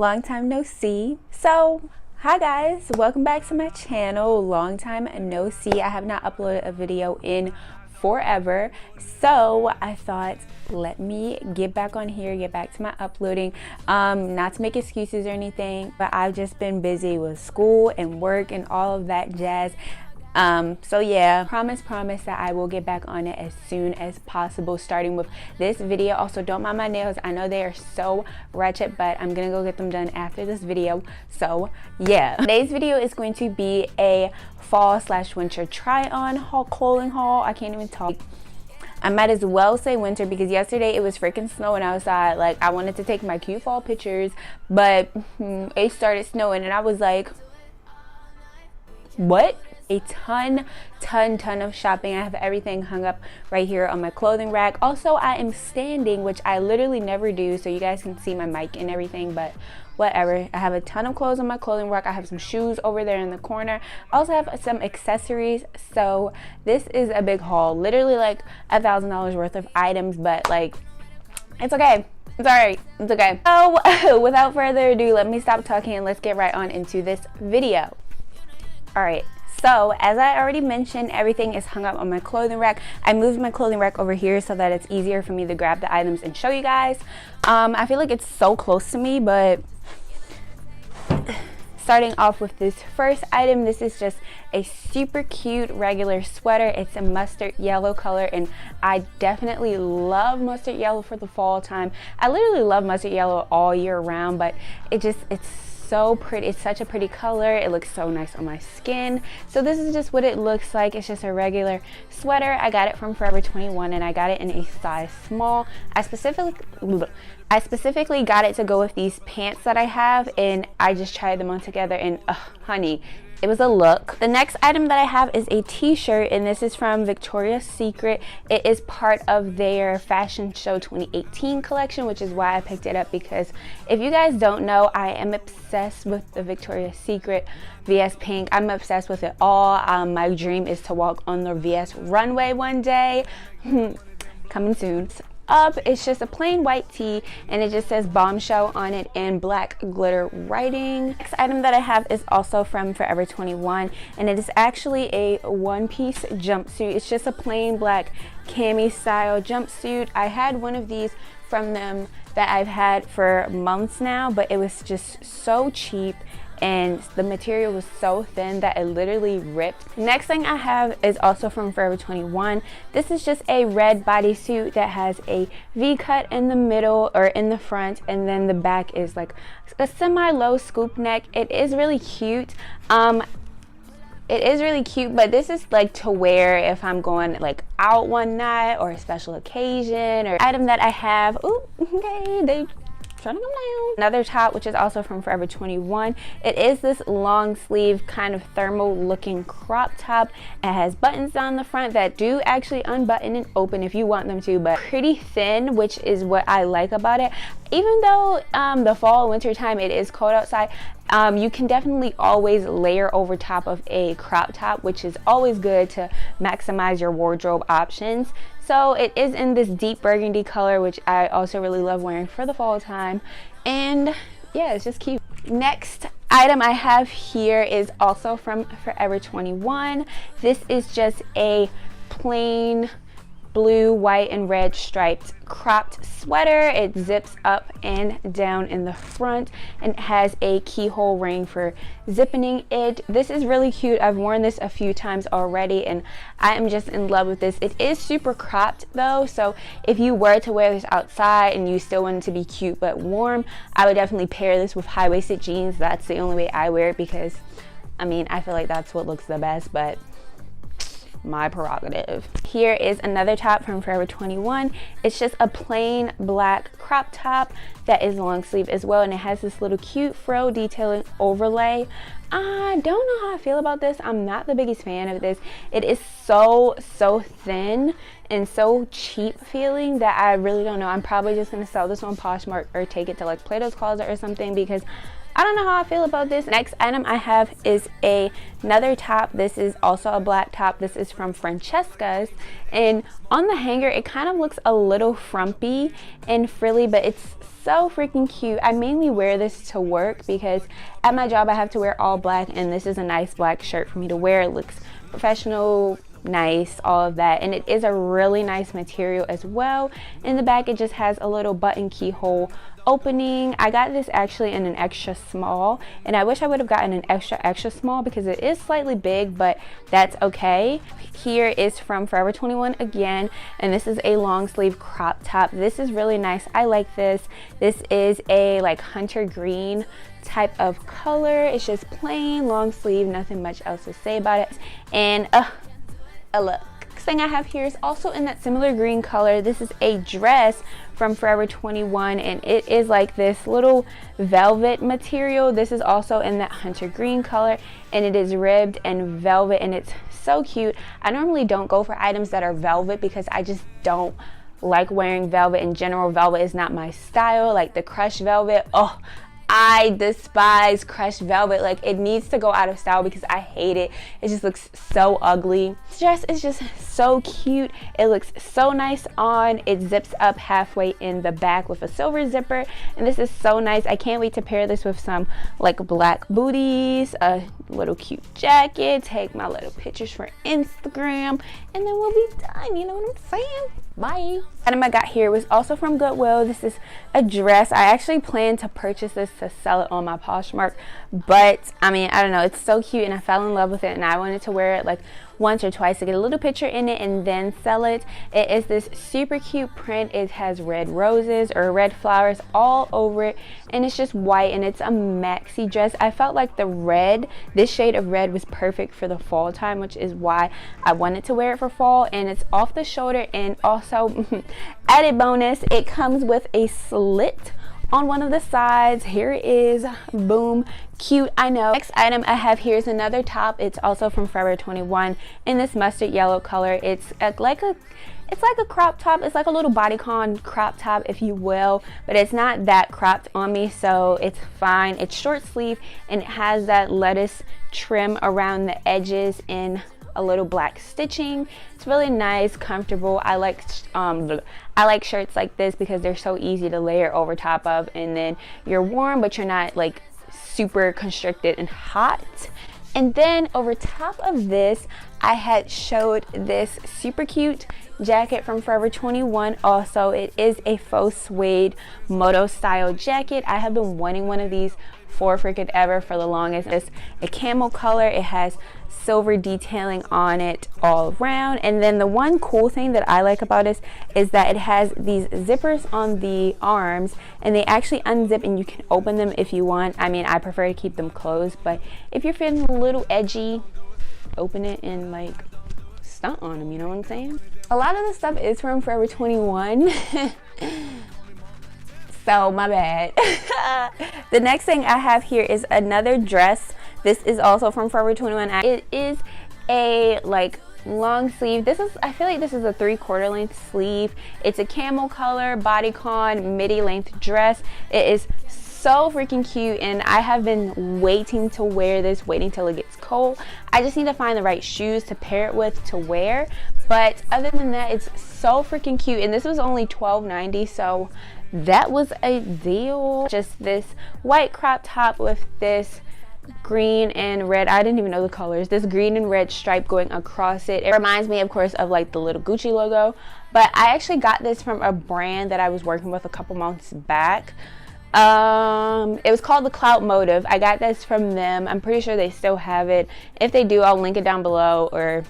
Long time no see. So hi guys, welcome back to my channel. Long time no see. I have not uploaded a video in forever, so I thought let me get back on here, get back to my uploading. Not to make excuses or anything, but I've just been busy with school and work and all of that jazz. So yeah, promise that I will get back on it as soon as possible, starting with this video. Also, don't mind my nails. I know they are so wretched, but I'm gonna go get them done after this video. So yeah, today's video is going to be a fall/winter try-on haul, clothing haul. I can't even talk. I might as well say winter because yesterday it was freaking snowing outside. Like, I wanted to take my cute fall pictures, but it started snowing and I was like, what? A ton of shopping. I have everything hung up right here on my clothing rack. Also, I am standing, which I literally never do, so you guys can see my mic and everything, but whatever. I have a ton of clothes on my clothing rack. I have some shoes over there in the corner. I also have some accessories. So this is a big haul, literally like $1,000 worth of items, but like, it's okay. It's alright. It's okay. So without further ado, let me stop talking and let's get right on into this video. Alright. So, as I already mentioned, everything is hung up on my clothing rack. I moved my clothing rack over here so that it's easier for me to grab the items and show you guys. I feel like it's so close to me, but starting off with this first item, this is just a super cute regular sweater. It's a mustard yellow color, and I definitely love mustard yellow for the fall time. I literally love mustard yellow all year round, but it's so pretty. It's such a pretty color. It looks so nice on my skin. So this is just what it looks like. It's just a regular sweater. I got it from Forever 21 and I got it in a size small. I specifically got it to go with these pants that I have, and I just tried them on together, and honey, it was a look. The next item that I have is a t-shirt, and this is from Victoria's Secret. It is part of their Fashion Show 2018 collection, which is why I picked it up, because if you guys don't know, I am obsessed with the Victoria's Secret VS Pink. I'm obsessed with it all. My dream is to walk on the VS runway one day. Coming soon. Up, it's just a plain white tee, and it just says Bombshell on it in black glitter writing. Next item that I have is also from Forever 21, and it is actually a one-piece jumpsuit. It's just a plain black cami style jumpsuit. I had one of these from them that I've had for months now, but it was just so cheap and the material was so thin that it literally ripped. Next thing I have is also from Forever 21. This is just a red bodysuit that has a V-cut in the middle, or in the front, and then the back is like a semi-low scoop neck. It is really cute. It is really cute, but this is like to wear if I'm going like out one night or a special occasion. Or item that I have, ooh, okay, they trying to come down. Another top, which is also from Forever 21. It is this long sleeve kind of thermal looking crop top. It has buttons down the front that do actually unbutton and open if you want them to, but pretty thin, which is what I like about it. Even though the fall winter time it is cold outside, you can definitely always layer over top of a crop top, which is always good to maximize your wardrobe options. So it is in this deep burgundy color, which I also really love wearing for the fall time. And yeah, it's just cute. Next item I have here is also from Forever 21. This is just a plain blue, white, and red striped cropped sweater. It zips up and down in the front and has a keyhole ring for zipping it. This is really cute. I've worn this a few times already and I am just in love with this. It is super cropped though, so if you were to wear this outside and you still wanted to be cute but warm, I would definitely pair this with high-waisted jeans. That's the only way I wear it, because I mean, I feel like that's what looks the best, but my prerogative. Here is another top from Forever 21. It's just a plain black crop top that is long sleeve as well, and it has this little cute frill detailing overlay. I don't know how I feel about this. I'm not the biggest fan of this. It is so thin and so cheap feeling that I really don't know. I'm probably just gonna sell this on Poshmark or take it to like Plato's Closet or something, because I don't know how I feel about this. Next item I have is another top. This is also a black top. This is from Francesca's, and on the hanger it kind of looks a little frumpy and frilly, but it's so freaking cute. I mainly wear this to work because at my job I have to wear all black, and this is a nice black shirt for me to wear. It looks professional, nice, all of that, and it is a really nice material as well. In the back it just has a little button keyhole opening. I got this actually in an extra small, and I wish I would have gotten an extra small because it is slightly big, but that's okay. Here is from Forever 21 again, and this is a long sleeve crop top. This is really nice. I like this. This is a like hunter green type of color. It's just plain long sleeve, nothing much else to say about it. And a look. Next thing I have here is also in that similar green color. This is a dress from Forever 21, and it is like this little velvet material. This is also in that hunter green color, and it is ribbed and velvet, and it's so cute. I normally don't go for items that are velvet because I just don't like wearing velvet in general. Velvet is not my style. Like the crushed velvet, oh, I despise crushed velvet. Like, it needs to go out of style because I hate it. It just looks so ugly. This dress is just so cute. It looks so nice on. It zips up halfway in the back with a silver zipper, and this is so nice. I can't wait to pair this with some like black booties, a little cute jacket, take my little pictures for Instagram, and then we'll be done. You know what I'm saying? Bye. Item I got here was also from Goodwill. This is a dress. I actually plan to purchase this to sell it on my Poshmark, but I mean, I don't know, it's so cute and I fell in love with it, and I wanted to wear it like once or twice to get a little picture in it and then sell it. It is this super cute print. It has red roses or red flowers all over it, and it's just white, and it's a maxi dress. I felt like the red, this shade of red, was perfect for the fall time, which is why I wanted to wear it for fall. And it's off the shoulder, and also added bonus, it comes with a slit on one of the sides. Here it is. Boom. Cute, I know. Next item I have here is another top. It's also from Forever 21 in this mustard yellow color. It's like a crop top. It's like a little bodycon crop top, if you will, but it's not that cropped on me, so it's fine. It's short sleeve, and it has that lettuce trim around the edges in a little black stitching. It's really nice, comfortable. I like shirts like this because they're so easy to layer over top of, and then you're warm but you're not like super constricted and hot. And then over top of this, I had showed this super cute jacket from Forever 21. Also, it is a faux suede Moto-Style jacket. I have been wanting one of these for freaking ever for the longest. It's a camel color. It has silver detailing on it all around, and then the one cool thing that I like about this is that it has these zippers on the arms, and they actually unzip and you can open them if you want. I mean, I prefer to keep them closed, but if you're feeling a little edgy, open it and like stunt on them, you know what I'm saying? A lot of the stuff is from Forever 21 so my bad. The next thing I have here is another dress. This is also from Forever 21. It is a like long sleeve. I feel like this is a 3/4 length sleeve. It's a camel color bodycon midi length dress. It is so freaking cute, and I have been waiting to wear this, waiting till it gets cold. I just need to find the right shoes to pair it with to wear, but other than that, it's so freaking cute. And this was only $12.90, so that was a deal. Just this white crop top with this green and red, I didn't even know the colors, this green and red stripe going across it. It reminds me, of course, of like the little Gucci logo, but I actually got this from a brand that I was working with a couple months back. It was called the Clout Motive. I got this from them. I'm pretty sure they still have it. If they do, I'll link it down below, or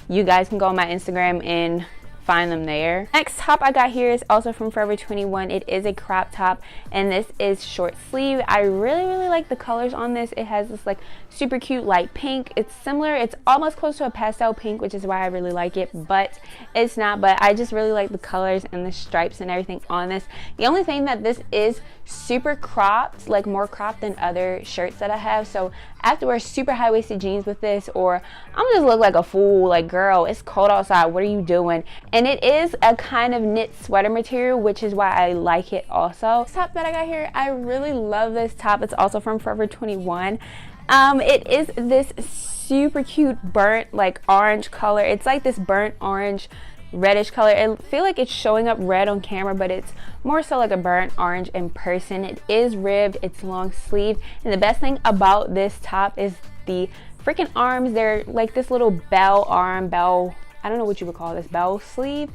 you guys can go on my Instagram and find them there. Next top I got here is also from Forever 21. It is a crop top, and this is short sleeve. I really like the colors on this. It has this like super cute light pink. It's similar, it's almost close to a pastel pink, which is why I really like it, but it's not. But I just really like the colors and the stripes and everything on this. The only thing that this is super cropped, like more cropped than other shirts that I have, so I have to wear super high-waisted jeans with this, or I'm just look like a fool, like, girl, it's cold outside, what are you doing? and it is a kind of knit sweater material, which is why I like it also. This top that I got here, I really love this top. It's also from Forever 21. It is this super cute burnt like orange color. It's like this burnt orange reddish color. I feel like it's showing up red on camera, but it's more so like a burnt orange in person. It is ribbed, it's long sleeve, and the best thing about this top is the freaking arms. They're like this little bell arm, I don't know what you would call this, bell sleeve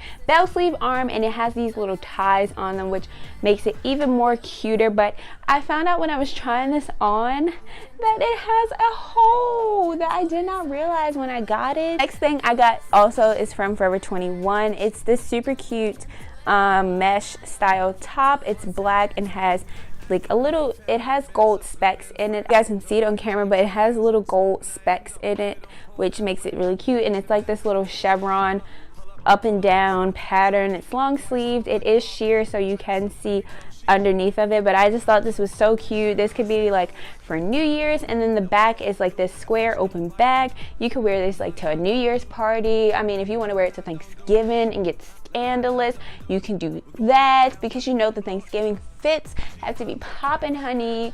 arm, and it has these little ties on them, which makes it even more cuter. But I found out when I was trying this on that it has a hole that I did not realize when I got it. Next thing I got also is from Forever 21. It's this super cute mesh style top. It's black and has like a little, it has gold specks in it. You guys can see it on camera, but it has little gold specks in it, which makes it really cute. And it's like this little chevron up and down pattern. It's long sleeved, it is sheer, so you can see underneath of it, but I just thought this was so cute. This could be like for New Year's, and then the back is like this square open back. You could wear this like to a New Year's party. I mean, if you want to wear it to Thanksgiving and get scandalous, you can do that, because you know the Thanksgiving fits have to be poppin', honey.